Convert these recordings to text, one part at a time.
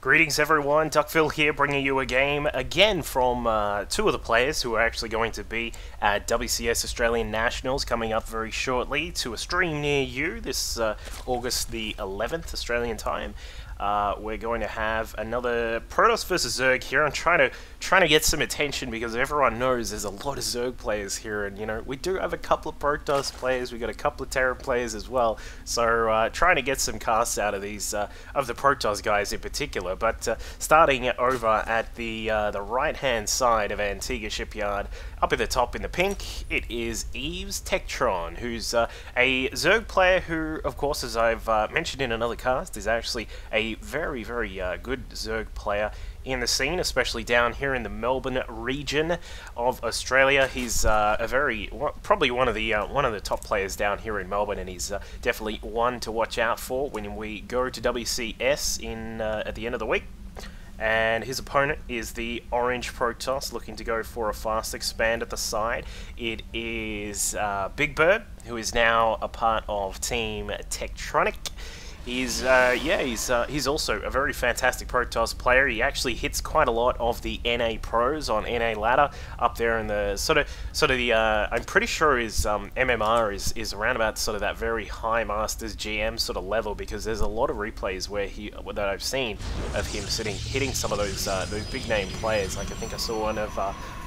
Greetings everyone, Duckville here bringing you a game again from two of the players who are actually going to be at WCS Australian Nationals coming up very shortly to a stream near you this August the 11th Australian time. We're going to have another Protoss versus Zerg here. I'm trying to get some attention because everyone knows there's a lot of Zerg players here, and you know we do have a couple of Protoss players. We got a couple of Terran players as well. So trying to get some casts out of these of the Protoss guys in particular. But starting over at the right-hand side of Antigua Shipyard, up at the top in the pink, it is EveTechTron, who's a Zerg player who, of course, as I've mentioned in another cast, is actually a very good Zerg player in the scene, especially down here in the Melbourne region of Australia. He's probably one of the top players down here in Melbourne, and he's definitely one to watch out for when we go to WCS at the end of the week. And his opponent is the Orange Protoss, looking to go for a fast expand at the side. It is TekBigBiRd, who is now a part of Team Tektronic. He's also a very fantastic Protoss player. He actually hits quite a lot of the NA pros on NA ladder up there in the I'm pretty sure his MMR is around about sort of that very high Masters GM sort of level, because there's a lot of replays that I've seen of him hitting some of those big name players. Like I think I saw one of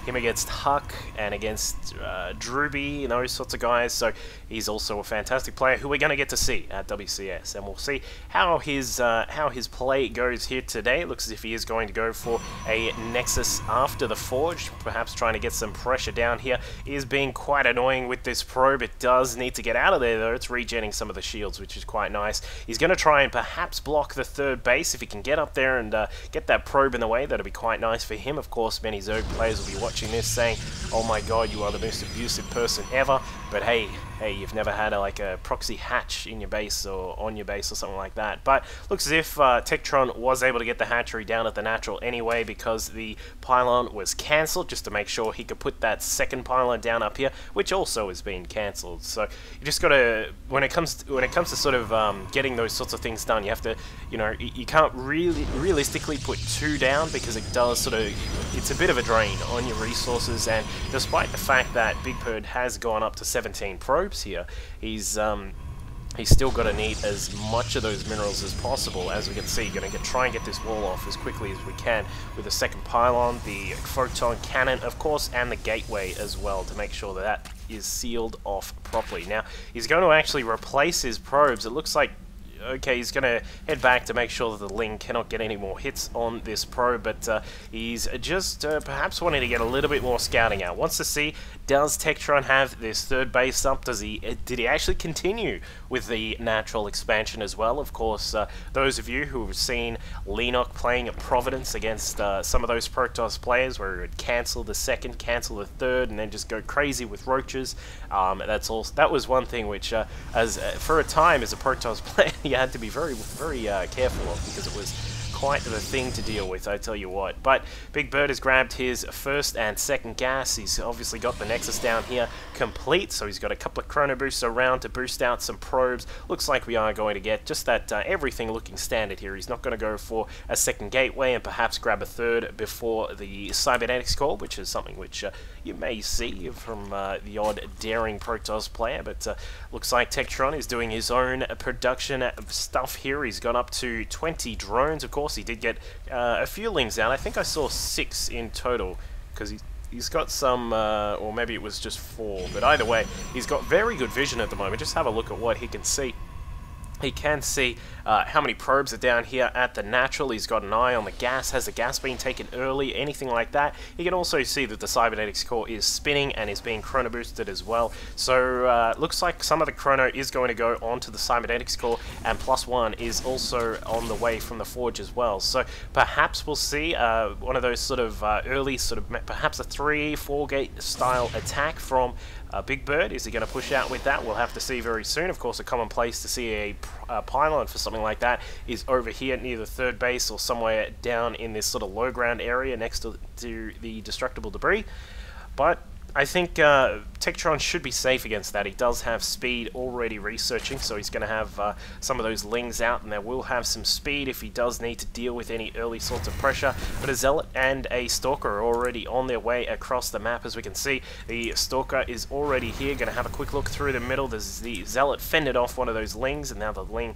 him against Huck and against Drewby and those sorts of guys. So he's also a fantastic player who we're going to get to see at WCS, and we'll see how his play goes here today. It looks as if he is going to go for a Nexus after the Forge, perhaps trying to get some pressure down here. He is being quite annoying with this probe. It does need to get out of there though. It's regenning some of the shields, which is quite nice. He's going to try and perhaps block the third base. If he can get up there and get that probe in the way, that'll be quite nice for him. Of course, many Zerg players will be watching this saying, "Oh my god, you are the most abusive person ever." But hey, you've never had a proxy hatch in your base or on your base or something like that. But looks as if TekTron was able to get the hatchery down at the natural anyway, because the pylon was cancelled, just to make sure he could put that second pylon down up here, which also has been cancelled. So you just gotta, when it comes to sort of getting those sorts of things done, you have to, you can't realistically put two down, because it does it's a bit of a drain on your resources. And despite the fact that TekBigBiRd has gone up to 17 probes here, he's still got to need as much of those minerals as possible. As we can see, going to try and get this wall off as quickly as we can with the second pylon, the photon cannon, of course, and the gateway as well, to make sure that is sealed off properly. Now, he's going to actually replace his probes. It looks like, okay, he's going to head back to make sure that the Ling cannot get any more hits on this probe, but he's just perhaps wanting to get a little bit more scouting out. Wants to see, does TekTron have this third base up? Did he actually continue with the natural expansion as well? Of course, those of you who have seen Lenok playing at Providence against some of those Protoss players, where he would cancel the second, cancel the third, and then just go crazy with roaches. That was one thing which, for a time as a Protoss player, you had to be very careful of, because it was quite the thing to deal with, I tell you what. But TekBigBiRd has grabbed his first and second gas. He's obviously got the Nexus down here complete, so he's got a couple of chrono boosts around to boost out some probes. Looks like we are going to get just that everything looking standard here. He's not going to go for a second gateway and perhaps grab a third before the cybernetics core, which is something which you may see from the odd daring Protoss player. But looks like TekTron is doing his own production stuff here. He's got up to 20 drones, of course. He did get a few Lings out. I think I saw 6 in total, because he's got some, or maybe it was just 4. But either way, he's got very good vision at the moment. Just have a look at what he can see. He can see how many probes are down here at the natural. He's got an eye on the gas. Has the gas been taken early? Anything like that? He can also see that the cybernetics core is spinning and is being chrono boosted as well. So looks like some of the chrono is going to go onto the cybernetics core, and +1 is also on the way from the Forge as well. So perhaps we'll see one of those sort of early, perhaps a 3-4 gate style attack from TekBigBiRd. Is he going to push out with that? We'll have to see very soon. Of course, a common place to see a pylon for something like that is over here near the third base, or somewhere down in this sort of low ground area next to the destructible debris. But I think TekTron should be safe against that. He does have speed already researching, so he's going to have some of those Lings out, and they will have some speed if he does need to deal with any early sorts of pressure. But a Zealot and a Stalker are already on their way across the map, as we can see. The Stalker is already here, going to have a quick look through the middle. There's the Zealot fended off one of those Lings, and now the Ling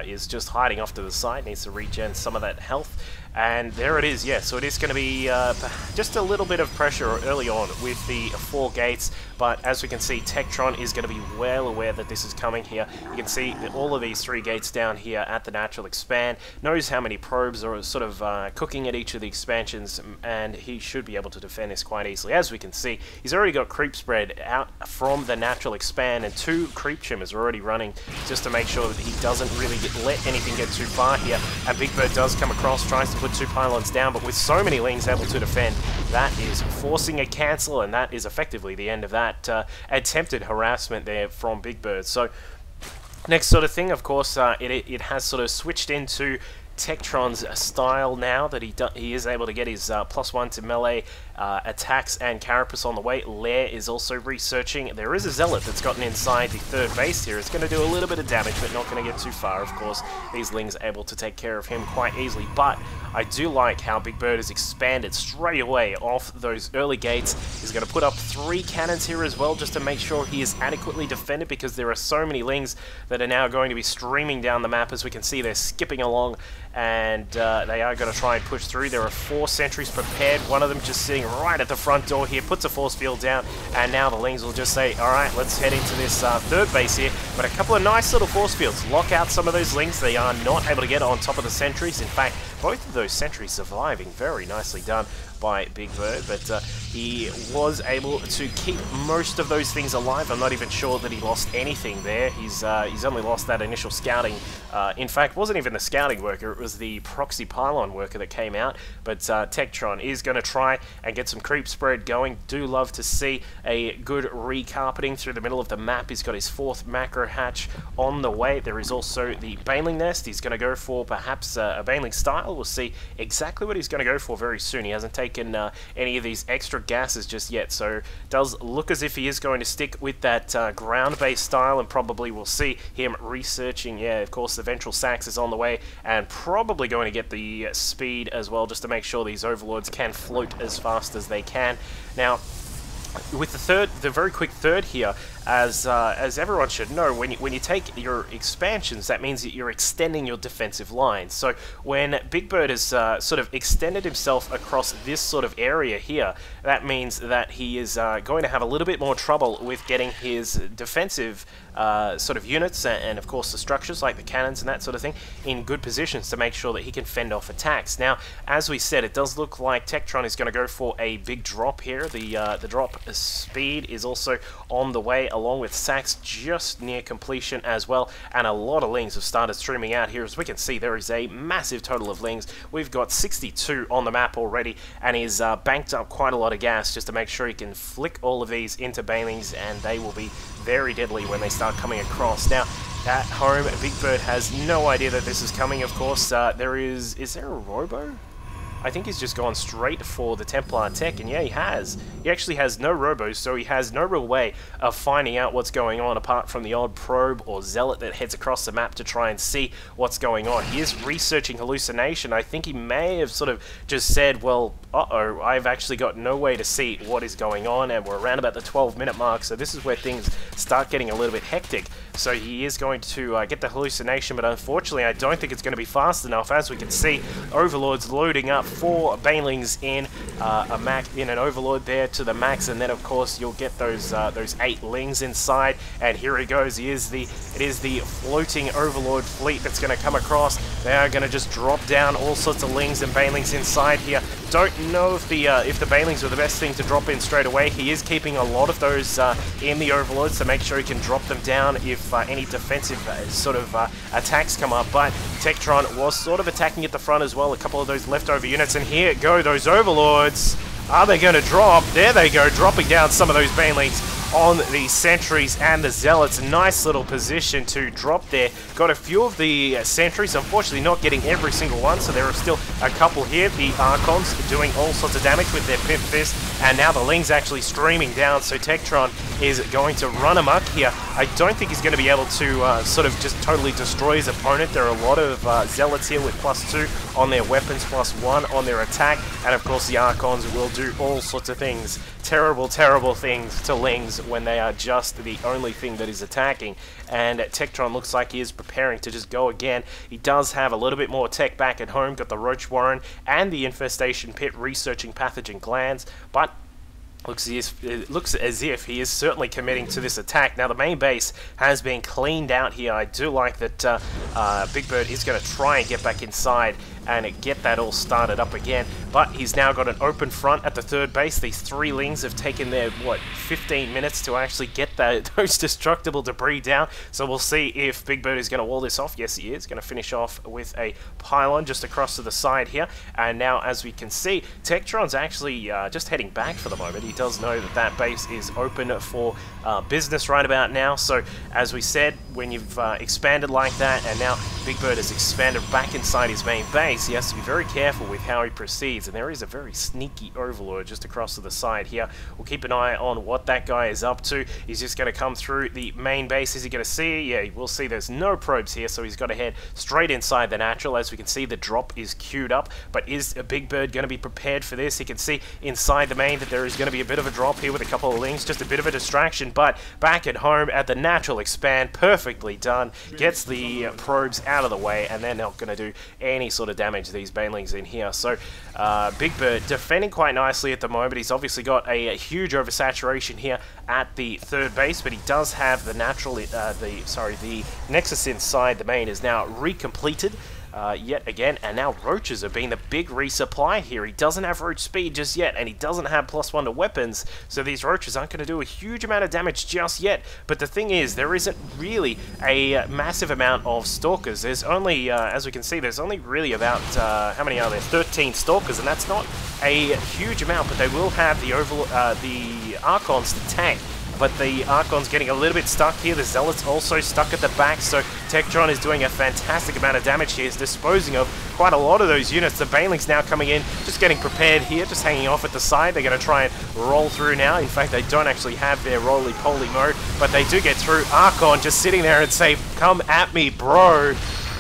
is just hiding off to the side, needs to regen some of that health. And there it is, yeah, so it is going to be just a little bit of pressure early on with the 4 gates, but as we can see, TekTron is going to be well aware that this is coming here. You can see all of these 3 gates down here at the natural expand, knows how many probes are sort of cooking at each of the expansions, and he should be able to defend this quite easily. As we can see, he's already got creep spread out from the natural expand, and 2 creep chimmers are already running just to make sure that he doesn't really let anything get too far here. And BigBiRd does come across, tries to put 2 pylons down, but with so many Lings able to defend, that is forcing a cancel, and that is effectively the end of that attempted harassment there from BigBiRd. So next sort of thing, of course, it has sort of switched into TekTron's style now that he is able to get his +1 to melee attacks and carapace on the way. Lair is also researching. There is a Zealot that's gotten inside the 3rd base here. It's going to do a little bit of damage, but not going to get too far. Of course, these Lings are able to take care of him quite easily, but I do like how BigBiRd has expanded straight away off those early gates. He's going to put up 3 cannons here as well, just to make sure he is adequately defended, because there are so many Lings that are now going to be streaming down the map. As we can see, they're skipping along, and they are going to try and push through. There are 4 sentries prepared, one of them just sitting right at the front door here, puts a force field down, and now the Lings will just say, alright, let's head into this 3rd base here. But a couple of nice little force fields lock out some of those Lings. They are not able to get on top of the sentries. In fact, both of those sentries surviving. Very nicely done by BigBiRd, but he was able to keep most of those things alive. I'm not even sure that he lost anything there. He's only lost that initial scouting. In fact, wasn't even the scouting worker, it was the proxy pylon worker that came out. But TekTron is going to try and get some creep spread going. Do love to see a good recarpeting through the middle of the map. He's got his 4th macro hatch on the way. There is also the Baneling nest. He's going to go for perhaps a Baneling style. We'll see exactly what he's going to go for very soon. He hasn't taken any of these extra gases just yet, so does look as if he is going to stick with that ground-based style, and probably we'll see him researching. Yeah, of course, the Ventral Sax is on the way, and probably going to get the speed as well, just to make sure these Overlords can float as fast as they can. Now, with the very quick 3rd here, as everyone should know, when you take your expansions, that means that you're extending your defensive lines. So when BigBiRd has sort of extended himself across this sort of area here, that means that he is going to have a little bit more trouble with getting his defensive sort of units and of course the structures like the cannons and that sort of thing in good positions to make sure that he can fend off attacks. Now, as we said, it does look like TekTron is going to go for a big drop here. The drop speed is also on the way, along with Sax just near completion as well, and a lot of Lings have started streaming out here. As we can see, there is a massive total of Lings. We've got 62 on the map already, and he's banked up quite a lot of gas just to make sure he can flick all of these into Banelings, and they will be very deadly when they start coming across. Now, at home, BigBiRd has no idea that this is coming, of course. Is there a robo? I think he's just gone straight for the Templar tech, and yeah, he has. He actually has no robos, so he has no real way of finding out what's going on apart from the odd probe or zealot that heads across the map to try and see what's going on. He is researching hallucination. I think he may have sort of just said, well, uh-oh, I've actually got no way to see what is going on, and we're around about the 12-minute mark, so this is where things start getting a little bit hectic. So he is going to get the hallucination, but unfortunately I don't think it's going to be fast enough. As we can see, Overlord's loading up 4 Banelings in an Overlord there to the max, and then of course you'll get those 8 Lings inside, and here he goes. It is the floating Overlord fleet that's going to come across. They are going to just drop down all sorts of Lings and Banelings inside here. Don't know if the Banelings are the best thing to drop in straight away. He is keeping a lot of those in the Overlords to make sure he can drop them down if any defensive sort of attacks come up, but TekTron was sort of attacking at the front as well, a couple of those leftover units, and here go those Overlords. Are they going to drop? There they go, dropping down some of those Banelings on the sentries and the zealots. Nice little position to drop there. Got a few of the sentries, unfortunately not getting every single one, so there are still a couple here. The Archons doing all sorts of damage with their Pip Fist, and now the Ling's actually streaming down, so TekBigBiRd is going to run amok here. I don't think he's going to be able to sort of just totally destroy his opponent. There are a lot of zealots here with +2 on their weapons, +1 on their attack, and of course the Archons will do all sorts of things. Terrible, terrible things to Lings when they are just the only thing that is attacking. And TekBigBiRd looks like he is preparing to just go again. He does have a little bit more tech back at home, got the Roach Warren and the Infestation Pit researching pathogen glands, but it looks as if he is certainly committing to this attack. Now the main base has been cleaned out here. I do like that TekBigBiRd is going to try and get back inside and get that all started up again, but he's now got an open front at the third base. These 3 Lings have taken their, 15 minutes to actually get those destructible debris down, so we'll see if TekBigBiRd is going to wall this off. Yes, he is going to finish off with a pylon just across to the side here, and now as we can see, TekBigBiRd's actually just heading back for the moment. He does know that that base is open for business right about now, so as we said, when you've expanded like that, and now TekBigBiRd has expanded back inside his main base, he has to be very careful with how he proceeds, and there is a very sneaky Overlord just across to the side here. We'll keep an eye on what that guy is up to. He's just going to come through the main base. Is he going to see? Yeah, we'll see there's no probes here, so he's got to head straight inside the natural. As we can see, the drop is queued up, but is TekBigBiRd going to be prepared for this? He can see inside the main that there is going to be a bit of a drop here with a couple of Lings, just a bit of a distraction, but back at home at the natural expand, perfectly done, gets the probes out of the way, and they're not going to do any sort of damage, these Banelings in here. So TekBigBiRd defending quite nicely at the moment. He's obviously got a huge oversaturation here at the third base, but he does have the natural, the Nexus inside the main is now recompleted. Yet again, and now Roaches are being the big resupply here. He doesn't have Roach speed just yet, and he doesn't have +1 to weapons, so these Roaches aren't going to do a huge amount of damage just yet. But the thing is, there isn't really a massive amount of Stalkers. There's only, as we can see, there's only really about, how many are there? 13 Stalkers, and that's not a huge amount, but they will have the Archons to tank. But the Archon's getting a little bit stuck here. The Zealot's also stuck at the back, so TekBigBiRd is doing a fantastic amount of damage here. He's disposing of quite a lot of those units. The Banelings now coming in, just getting prepared here, just hanging off at the side. They're going to try and roll through now. In fact, they don't actually have their roly-poly mode, but they do get through. Archon just sitting there and say, "Come at me, bro."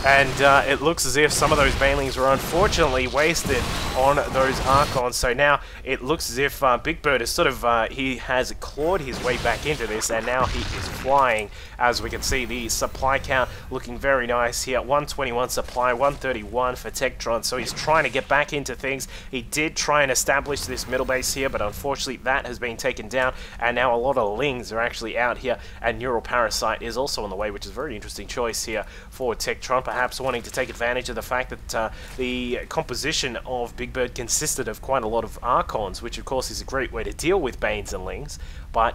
And it looks as if some of those Banelings were unfortunately wasted on those Archons. So now it looks as if TekBigBiRd is sort of, he has clawed his way back into this, and now he is flying. As we can see, the supply count looking very nice here. 121 supply, 131 for TekBigBiRd. So he's trying to get back into things. He did try and establish this middle base here, but unfortunately that has been taken down. And now a lot of Lings are actually out here, and Neural Parasite is also on the way, which is a very interesting choice here for TekBigBiRd. Perhaps wanting to take advantage of the fact that the composition of TekBigBiRd consisted of quite a lot of Archons, which of course is a great way to deal with Banes and Lings, but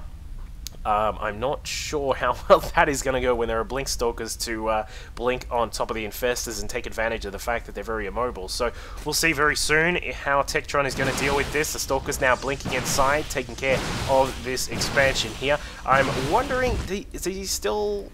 I'm not sure how well that is going to go when there are Blink Stalkers to blink on top of the Infestors and take advantage of the fact that they're very immobile. So we'll see very soon how TekBigBiRd is going to deal with this. The Stalker's now blinking inside, taking care of this expansion here. I'm wondering, is he still...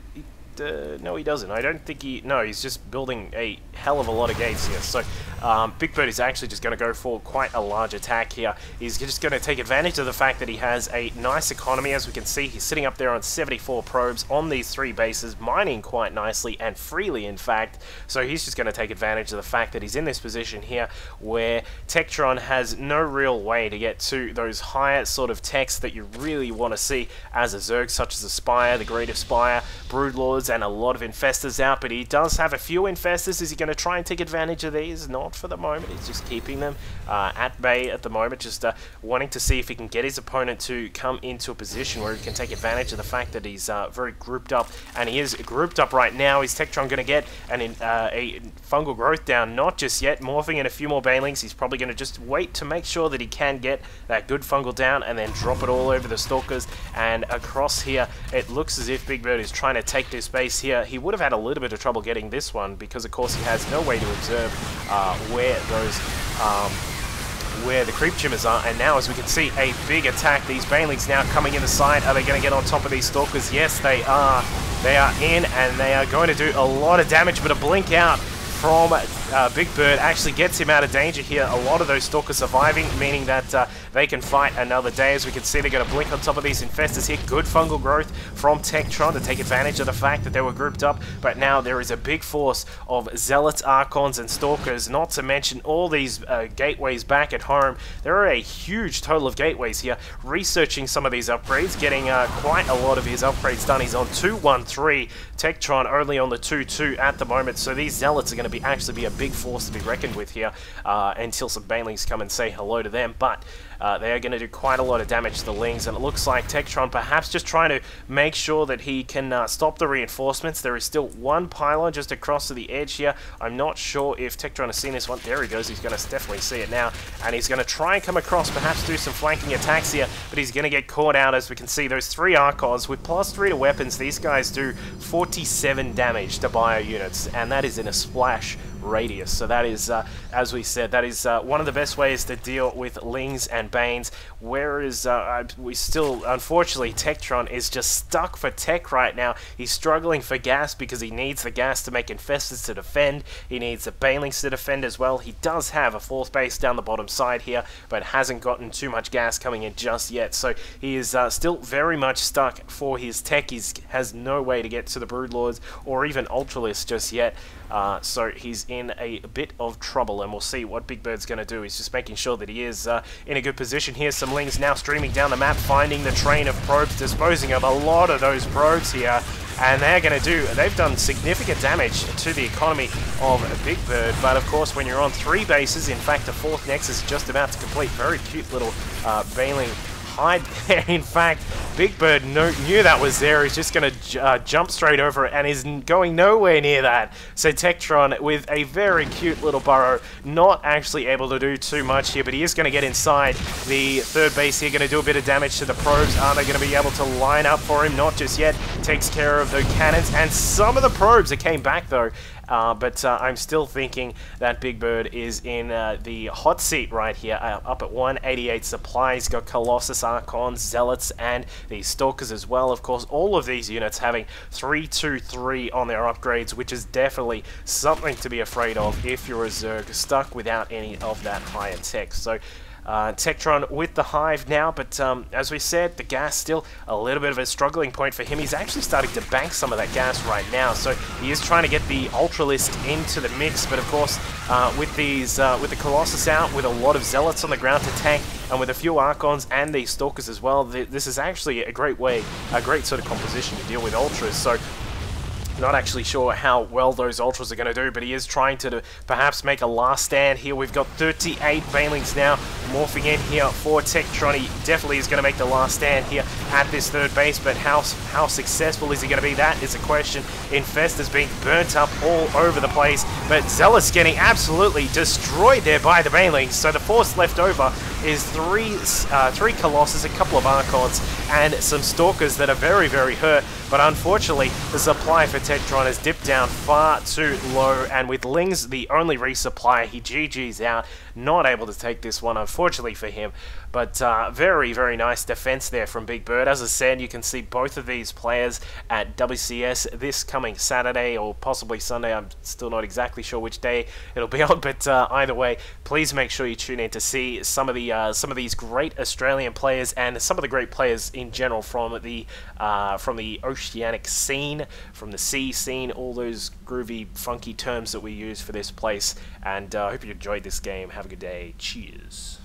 no, he doesn't. I don't think he... No, he's just building a hell of a lot of gates here. So, TekBigBiRd is actually just going to go for quite a large attack here. He's just going to take advantage of the fact that he has a nice economy. As we can see, he's sitting up there on 74 probes on these 3 bases, mining quite nicely and freely, in fact. So he's just going to take advantage of the fact that he's in this position here where TekBigBiRd has no real way to get to those higher sort of techs that you really want to see as a Zerg, such as the Spire, the Greater Spire, Broodlords, and a lot of Infestors out, but he does have a few Infestors. Is he going to try and take advantage of these? Not for the moment. He's just keeping them at bay at the moment, just wanting to see if he can get his opponent to come into a position where he can take advantage of the fact that he's very grouped up, and he is grouped up right now. Is TekBigBiRd going to get a fungal growth down? Not just yet. Morphing in a few more Banelings. He's probably going to just wait to make sure that he can get that good fungal down and then drop it all over the Stalkers. And across here, it looks as if TekBigBiRd is trying to take this base here. He would have had a little bit of trouble getting this one because, of course, he has no way to observe where those where the creep chimmers are, and now as we can see, a big attack. These banelings now coming in the side. Are they going to get on top of these stalkers? Yes, they are. They are in, and they are going to do a lot of damage, but a blink out from BigBiRd actually gets him out of danger here. A lot of those stalkers surviving, meaning that they can fight another day. As we can see, they're going to blink on top of these infestors here. Good fungal growth from TekTron to take advantage of the fact that they were grouped up, but now there is a big force of zealots, archons, and stalkers, not to mention all these gateways back at home. There are a huge total of gateways here. Researching some of these upgrades, getting quite a lot of his upgrades done. He's on 2-1-3, TekTron only on the 2-2 at the moment, so these zealots are going to actually be a big force to be reckoned with here until some banelings come and say hello to them, but they are going to do quite a lot of damage to the lings, and it looks like TekTron perhaps just trying to make sure that he can stop the reinforcements. There is still one pylon just across to the edge here. I'm not sure if TekTron has seen this one. There he goes. He's going to definitely see it now, and he's going to try and come across, perhaps do some flanking attacks here, but he's going to get caught out. As we can see, those 3 Archons with +3 to weapons, these guys do 47 damage to bio units, and that is in a splash radius. So that is, as we said, that is one of the best ways to deal with lings and banes. Whereas we still, unfortunately, TekTron is just stuck for tech right now. He's struggling for gas because he needs the gas to make infestors to defend. He needs the banelings to defend as well. He does have a 4th base down the bottom side here, but hasn't gotten too much gas coming in just yet. So he is still very much stuck for his tech. He has no way to get to the Broodlords or even Ultralists just yet. So he's in a bit of trouble, and we'll see what BigBiRd's going to do. He's just making sure that he is in a good position here. Some lings now streaming down the map, finding the train of probes, disposing of a lot of those probes here, and they've done significant damage to the economy of BigBiRd. But of course, when you're on 3 bases, in fact a 4th nexus is just about to complete. Very cute little baneling hide there. In fact, BigBiRd knew that was there. He's just going to jump straight over it and is going nowhere near that. So TekTron with a very cute little burrow, not actually able to do too much here, but he is going to get inside the 3rd base here, going to do a bit of damage to the probes. Are they going to be able to line up for him? Not just yet. Takes care of the cannons and some of the probes that came back though. But I'm still thinking that BigBiRd is in the hot seat right here, up at 188 supplies. Got Colossus, Archons, Zealots, and the Stalkers as well. Of course, all of these units having 3-2-3 on their upgrades, which is definitely something to be afraid of if you're a Zerg stuck without any of that higher tech. So TekTron with the hive now, but as we said, the gas still a little bit of a struggling point for him. He's actually starting to bank some of that gas right now, so he is trying to get the Ultralist into the mix. But of course, with the Colossus out, with a lot of Zealots on the ground to tank, and with a few Archons and the Stalkers as well, this is actually a great sort of composition to deal with Ultras. So not actually sure how well those Ultras are going to do, but he is trying to perhaps make a last stand here. We've got 38 banelings now morphing in here for TekTron. He definitely is going to make the last stand here at this 3rd base, but how successful is he going to be? That is a question. Infestors being burnt up all over the place, but Zealous getting absolutely destroyed there by the banelings. So the force left over is three Colossus, a couple of Archons, and some Stalkers that are very, very hurt. But unfortunately, the supply for TekTron has dipped down far too low, and with Lings the only resupply, he GG's out, not able to take this one, unfortunately for him. But very, very nice defense there from BigBiRd. As I said, you can see both of these players at WCS this coming Saturday or possibly Sunday. I'm still not exactly sure which day it'll be on, but either way, please make sure you tune in to see some of these great Australian players and some of the great players in general from the oceanic scene, from the sea scene, all those groovy, funky terms that we use for this place. And I hope you enjoyed this game. Have a good day. Cheers.